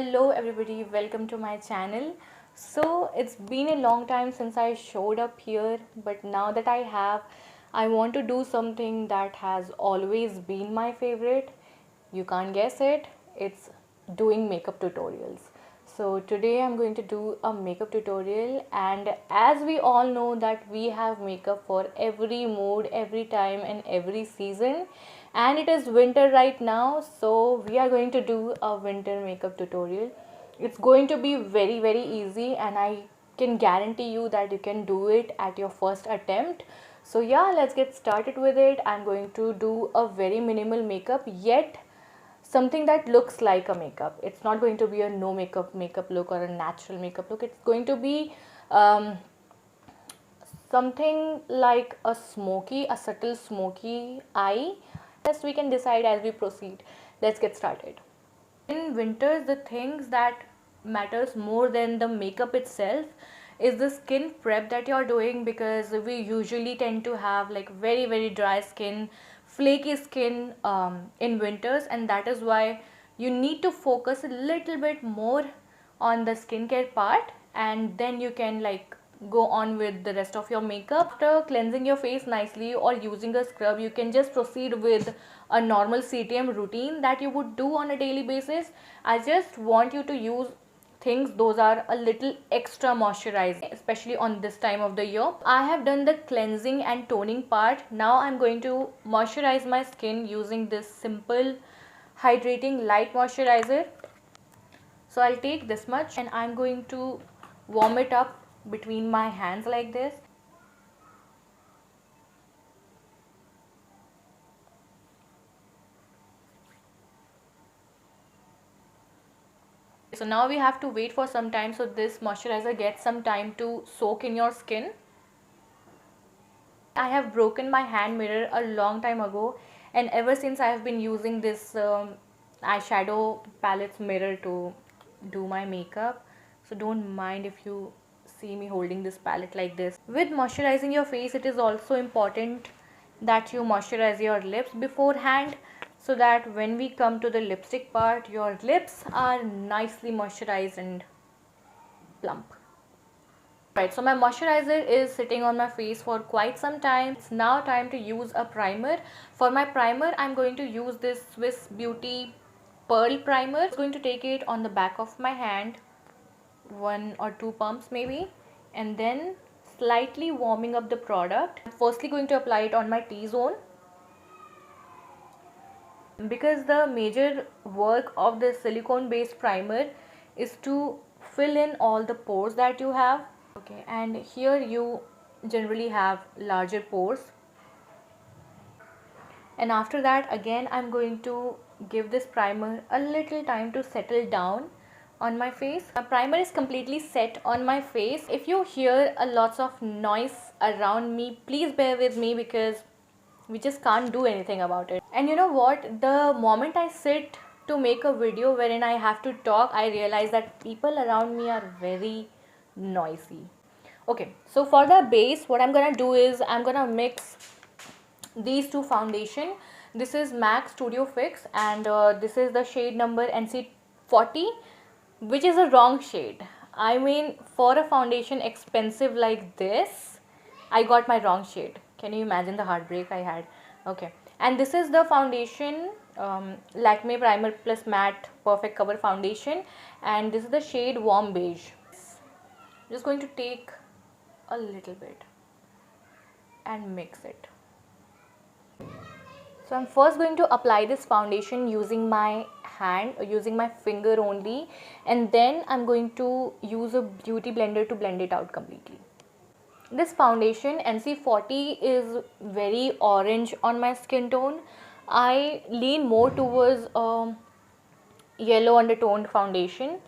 Hello everybody, welcome to my channel. So it's been a long time since I showed up here, but now that I want to do something that has always been my favorite. You can't guess it, it's doing makeup tutorials. So today I'm going to do a makeup tutorial, and as we all know that we have makeup for every mood, every time and every season, and it is winter right now, so we are going to do a winter makeup tutorial. It's going to be very easy, and I can guarantee you that you can do it at your first attempt. So yeah, let's get started with it. I'm going to do a very minimal makeup, yet something that looks like a makeup. It's not going to be a no makeup look or a natural makeup look. It's going to be something like a smoky, a subtle smoky eye. Yes, we can decide as we proceed. Let's get started. In winters, the things that matters more than the makeup itself is the skin prep that you're doing, because we usually tend to have like very dry skin, flaky skin in winters, and that is why you need to focus a little bit more on the skincare part, and then you can like go on with the rest of your makeup. After cleansing your face nicely or using a scrub, you can just proceed with a normal CTM routine that you would do on a daily basis. I just want you to use things those are a little extra moisturizing, especially on this time of the year. I have done the cleansing and toning part. Now I'm going to moisturize my skin using this simple hydrating light moisturizer. So I'll take this much and I'm going to warm it up between my hands like this. So now we have to wait for some time so this moisturizer gets some time to soak in your skin. I have broken my hand mirror a long time ago, and ever since I have been using this eyeshadow palettes mirror to do my makeup. So don't mind if you see me holding this palette like this. With moisturizing your face, it is also important that you moisturize your lips beforehand, so that when we come to the lipstick part, your lips are nicely moisturized and plump. Right, so my moisturizer is sitting on my face for quite some time. It's now time to use a primer. For my primer, I'm going to use this Swiss Beauty Pearl Primer. I'm going to take it on the back of my hand, 1 or 2 pumps maybe, and then slightly warming up the product. I'm firstly going to apply it on my T-zone, because the major work of the silicone based primer is to fill in all the pores that you have. Okay, and here you generally have larger pores, and after that again I'm going to give this primer a little time to settle down on my face. My primer is completely set on my face. If you hear a lots of noise around me, please bear with me, because we just can't do anything about it. And you know what, the moment I sit to make a video wherein I have to talk, I realize that people around me are very noisy. Okay, so for the base, what I'm gonna do is I'm gonna mix these two foundation. This is MAC Studio Fix, and this is the shade number NC40, which is a wrong shade. I mean, for a foundation expensive like this, I got my wrong shade. Can you imagine the heartbreak I had? Okay, and this is the foundation, Lakme Primer Plus Matte Perfect Cover Foundation, and this is the shade Warm Beige. Just going to take a little bit and mix it. So I'm first going to apply this foundation using my hand, or using my finger only, and then I'm going to use a beauty blender to blend it out completely. This foundation NC40 is very orange on my skin tone. I lean more towards yellow undertoned foundation.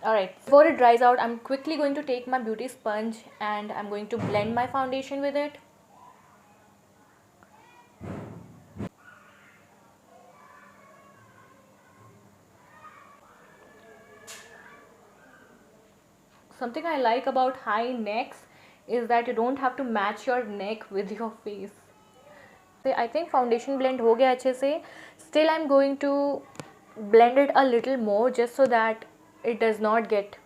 Alright, before it dries out, I'm quickly going to take my beauty sponge and I'm going to blend my foundation with it. Something I like about high necks is that you don't have to match your neck with your face. I think foundation blend हो गया अच्छे से. Still I'm going to blend it a little more just so that it does not get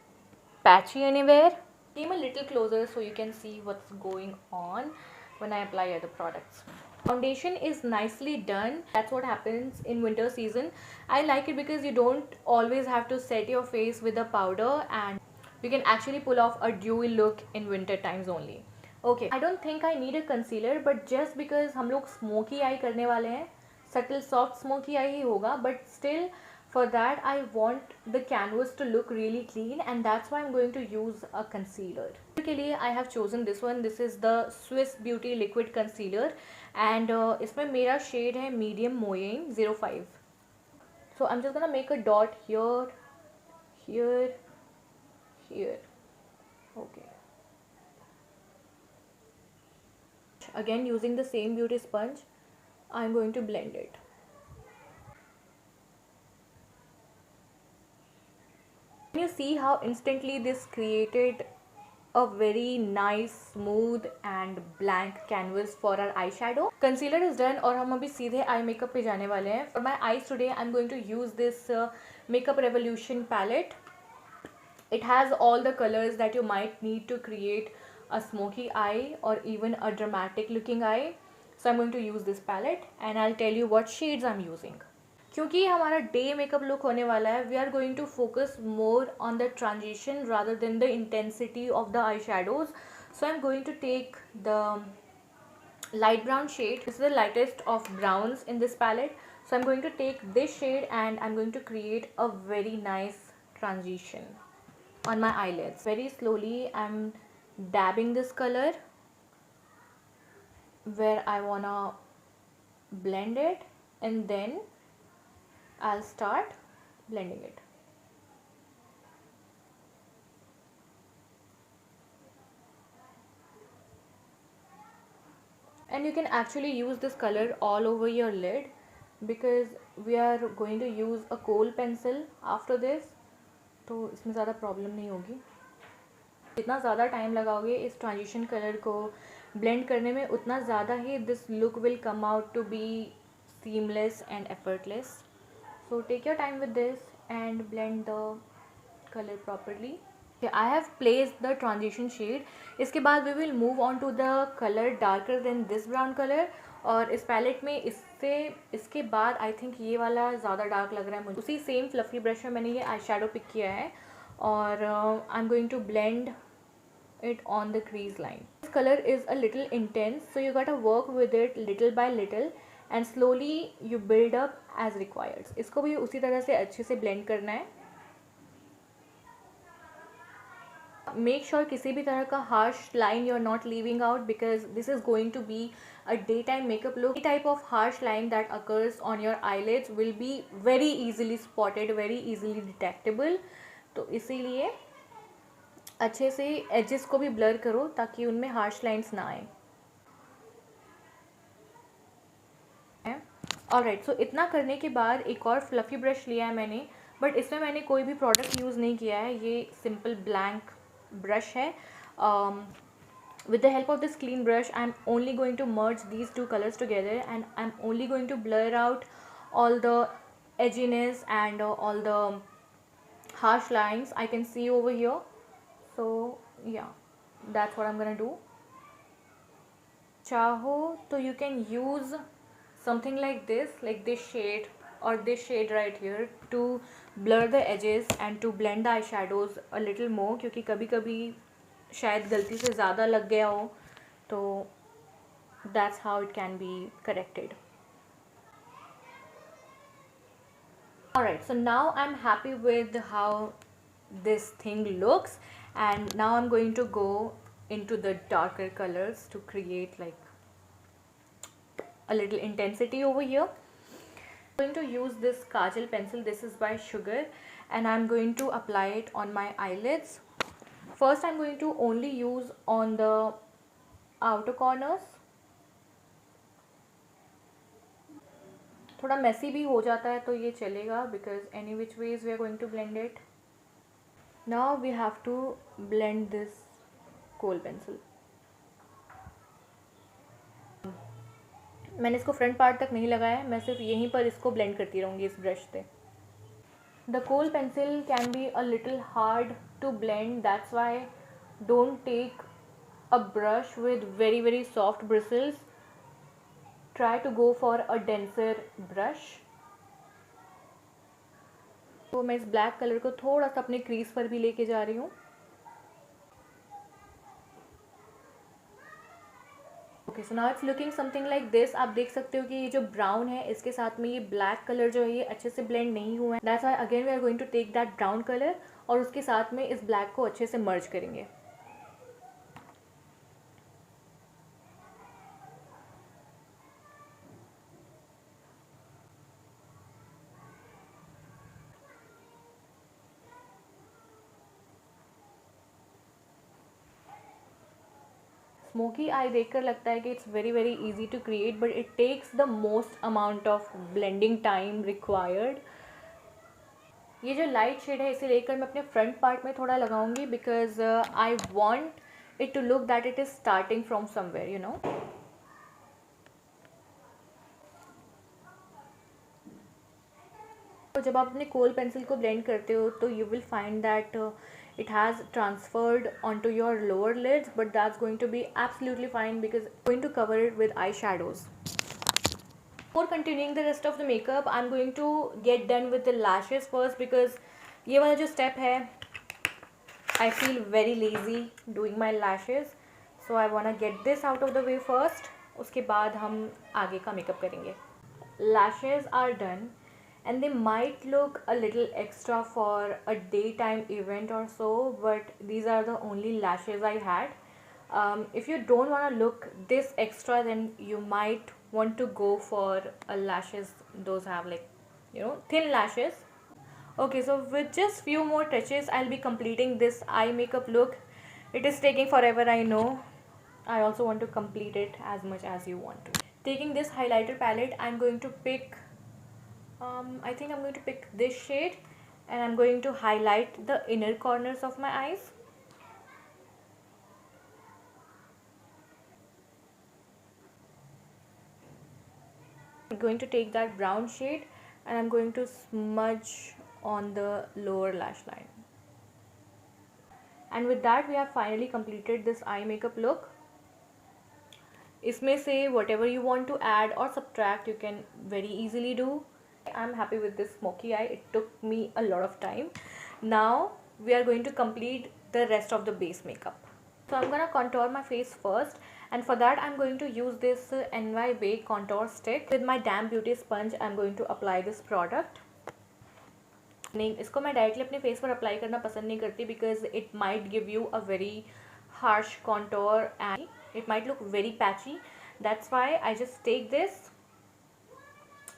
patchy anywhere. Came a little closer so you can see what's going on when I apply other products. Foundation is nicely done. That's what happens in winter season. I like it because you don't always have to set your face with a powder, and you can actually pull off a dewy look in winter times only. Okay, I don't think I need a concealer, but just because हम लोग smoky eye करने वाले हैं, subtle soft smoky eye ही होगा, but still for that I want the canvas to look really clean, and that's why I'm going to use a concealer. के लिए I have chosen this one. This is the Swiss Beauty Liquid Concealer, and इसमें मेरा shade है medium Moyenne 05. So I'm just gonna make a dot here, here, here. Okay. Again, using the same beauty sponge, I'm going to blend it. Can you see how instantly this created a very nice, smooth and blank canvas for our eyeshadow? Concealer is done और हम अभी सीधे eye makeup पे जाने वाले हैं. For my eyes today, I'm going to use this Makeup Revolution palette. It has all the colors that you might need to create a smoky eye or even a dramatic looking eye. So I'm going to use this palette and I'll tell you what shades I'm using. क्योंकि हमारा day makeup look होने वाला है, we are going to focus more on the transition rather than the intensity of the eye shadows. So I am going to take the light brown shade. This is the lightest of browns in this palette. So I'm going to take this shade and I'm going to create a very nice transition on my eyelids. Very slowly I'm dabbing this color where I wanna blend it, and then I'll start blending it. And you can actually use this color all over your lid because we are going to use a kohl pencil after this, तो इसमें ज़्यादा problem नहीं होगी. जितना ज़्यादा time लगाओगे इस transition colour को ब्लेंड करने में, उतना ज़्यादा ही this look will come out to be seamless and effortless. So take your time with this and blend the color properly. Okay, I have placed the transition shade. इसके बाद we will move on to the color darker than this brown color. और इस palette में इसके बाद I think ये वाला ज़्यादा डार्क लग रहा है मुझे. उसी सेम फ्लफी ब्रश में मैंने ये आई शेडो पिक किया है और I'm going to blend it on the crease line. This color is a little intense, so you gotta work with it little by little and slowly you build up as required. इसको भी उसी तरह से अच्छे से blend करना है. Make sure किसी भी तरह का harsh line you're not leaving out because this is going to be a daytime makeup look. The type of harsh line that occurs on your eyelids will be very easily spotted, very easily detectable. तो इसीलिए अच्छे से edges को भी blur करो ताकि उनमें harsh lines ना आए. ऑलराइट, सो इतना करने के बाद एक और फ्लफ़ी ब्रश लिया है मैंने, बट इसमें मैंने कोई भी प्रोडक्ट यूज़ नहीं किया है. ये सिंपल ब्लैंक ब्रश है. With the help of this clean brush I am only going to merge these two colours together and I am only going to blur out all the edginess and all the harsh lines I can see over here. So yeah, that's what I'm gonna do. चाहो तो you can use something like this shade or this shade right here to blur the edges and to blend the eyeshadows a little more, क्योंकि कभी कभी शायद गलती से ज़्यादा लग गया हो, तो that's how it can be corrected. Alright, so now I'm happy with how this thing looks, and now I'm going to go into the darker colors to create like a little intensity over here. I'm going to use this kajal pencil. This is by Sugar, and I'm going to apply it on my eyelids. First I'm going to only use on the outer corners. थोड़ा messy भी हो जाता है तो ये चलेगा because any which ways we are going to blend it. Now we have to blend this kohl pencil. मैंने इसको फ्रंट पार्ट तक नहीं लगाया है, मैं सिर्फ यहीं पर इसको ब्लेंड करती रहूँगी इस ब्रश से. The kohl pencil can be a little hard to blend, that's why don't take a brush with very soft bristles. Try to go for a denser brush. तो मैं इस ब्लैक कलर को थोड़ा सा अपने क्रीज पर भी लेके जा रही हूँ. Okay, so now it's looking something like this. आप देख सकते हो कि ये जो ब्राउन है इसके साथ में ये ब्लैक कलर जो है ये अच्छे से ब्लेंड नहीं हुआ है. That's why again we are going to take that brown colour और उसके साथ में इस ब्लैक को अच्छे से मर्ज करेंगे. स्मोकी आई देखकर लगता है कि it's very easy to create, but it takes the most amount of blending time required. ये जो लाइट शेड है इसे लेकर मैं अपने फ्रंट पार्ट में थोड़ा लगाऊंगी because I want it to look that it is starting from somewhere, you know. तो जब आप अपने कोल पेंसिल को ब्लेंड करते हो तो you will find that it has transferred onto your lower lids, but that's going to be absolutely fine because I'm going to cover it with eyeshadows. Before continuing the rest of the makeup, I'm going to get done with the lashes first because ये वाला जो step है I feel very lazy doing my lashes, so I wanna get this out of the way first. उसके बाद हम आगे का makeup करेंगे. Lashes are done and they might look a little extra for a daytime event or so, but these are the only lashes I had. If you don't want to look this extra, then you might want to go for a lashes, those have like, you know, thin lashes. Okay, so with just few more touches I'll be completing this eye makeup look. It is taking forever, I know. I also want to complete it as much as you want to. Taking this highlighter palette, I'm going to pick I think I'm going to pick this shade and I'm going to highlight the inner corners of my eyes. I'm going to take that brown shade and I'm going to smudge on the lower lash line. And with that we have finally completed this eye makeup look. इसमें से whatever you want to add or subtract you can very easily do. I'm happy with this smoky eye. It took me a lot of time. Now we are going to complete the rest of the base makeup. So I'm gonna contour my face first, and for that I'm going to use this NY Bake contour stick. With my damn beauty sponge I'm going to apply this product. नहीं, इसको मैं directly अपने face पर apply करना पसंद नहीं करती because it might give you a very harsh contour and it might look very patchy. That's why I just take this,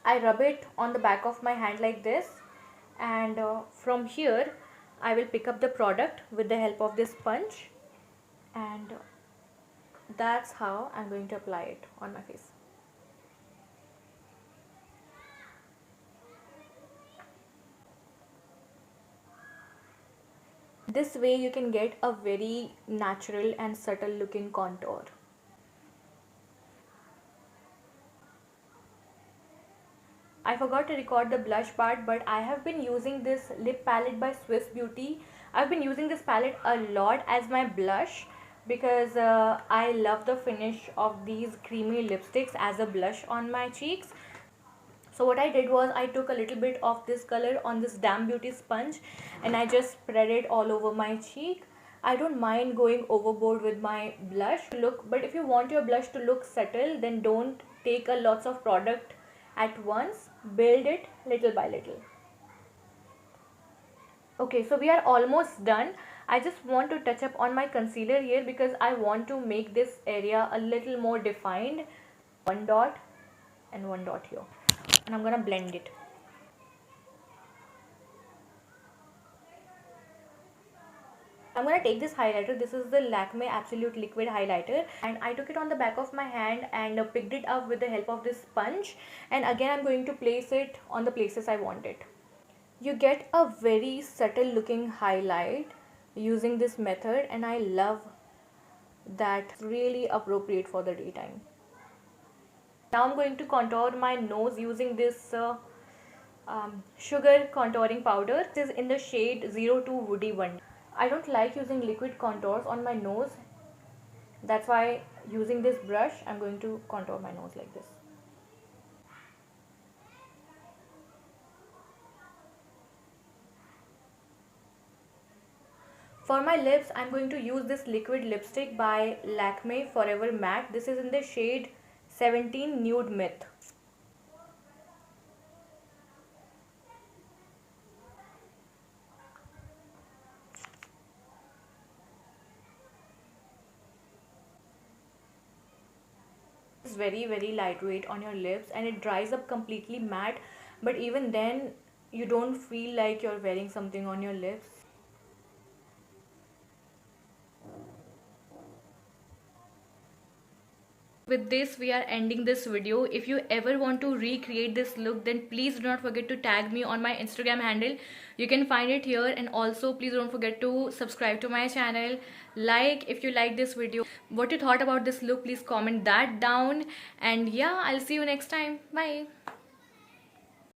I rub it on the back of my hand like this, and from here I will pick up the product with the help of this sponge, and that's how I'm going to apply it on my face. This way you can get a very natural and subtle looking contour. I forgot to record the blush part, but I have been using this lip palette by Swiss Beauty. I've been using this palette a lot as my blush because I love the finish of these creamy lipsticks as a blush on my cheeks. So what I did was I took a little bit of this color on this damn beauty sponge and I just spread it all over my cheek. I don't mind going overboard with my blush look, but if you want your blush to look subtle, then don't take a lots of product at once. Build it little by little. Okay, so we are almost done. I just want to touch up on my concealer here because I want to make this area a little more defined. One dot and one dot here, and I'm gonna blend it. I'm gonna take this highlighter. This is the Lakme Absolute Liquid Highlighter, and I took it on the back of my hand and picked it up with the help of this sponge, and again I'm going to place it on the places I want it. You get a very subtle looking highlight using this method, and I love that. It's really appropriate for the daytime. Now I'm going to contour my nose using this sugar contouring powder. This is in the shade 02 Woody Wonder. I don't like using liquid contours on my nose. That's why using this brush, I'm going to contour my nose like this. For my lips, I'm going to use this liquid lipstick by Lakme Forever Matte. This is in the shade 17 Nude Myth. It's very lightweight on your lips and it dries up completely matte, but even then you don't feel like you're wearing something on your lips. With this we are ending this video. If you ever want to recreate this look, then please do not forget to tag me on my Instagram handle. You can find it here, and also please don't forget to subscribe to my channel. Like if you like this video, what you thought about this look, please comment that down. And yeah, I'll see you next time. Bye.